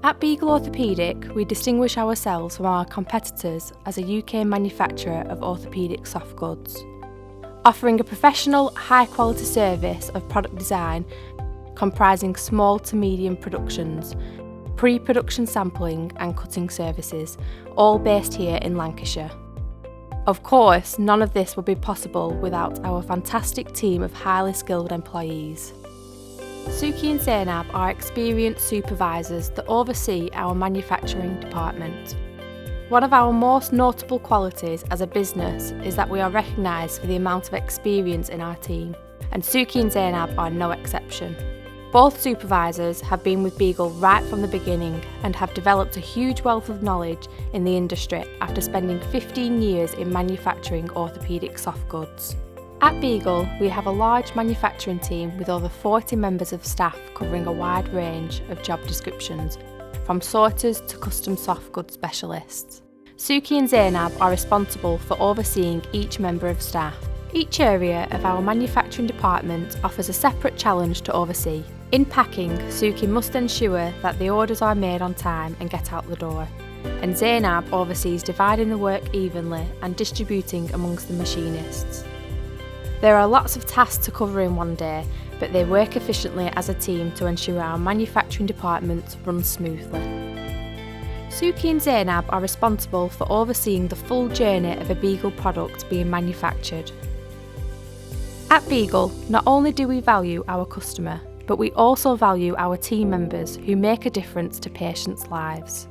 At Beagle Orthopaedic, we distinguish ourselves from our competitors as a UK manufacturer of orthopaedic soft goods, offering a professional, high-quality service of product design comprising small to medium productions, pre-production sampling and cutting services, all based here in Lancashire. Of course, none of this would be possible without our fantastic team of highly skilled employees. Suki and Zenab are experienced supervisors that oversee our manufacturing department. One of our most notable qualities as a business is that we are recognised for the amount of experience in our team, and Suki and Zenab are no exception. Both supervisors have been with Beagle right from the beginning and have developed a huge wealth of knowledge in the industry after spending 15 years in manufacturing orthopaedic soft goods. At Beagle, we have a large manufacturing team with over 40 members of staff covering a wide range of job descriptions, from sorters to custom soft goods specialists. Suki and Zenab are responsible for overseeing each member of staff. Each area of our manufacturing department offers a separate challenge to oversee. In packing, Suki must ensure that the orders are made on time and get out the door, and Zenab oversees dividing the work evenly and distributing amongst the machinists. There are lots of tasks to cover in one day, but they work efficiently as a team to ensure our manufacturing department runs smoothly. Suki and Zenab are responsible for overseeing the full journey of a Beagle product being manufactured. At Beagle, not only do we value our customer, but we also value our team members who make a difference to patients' lives.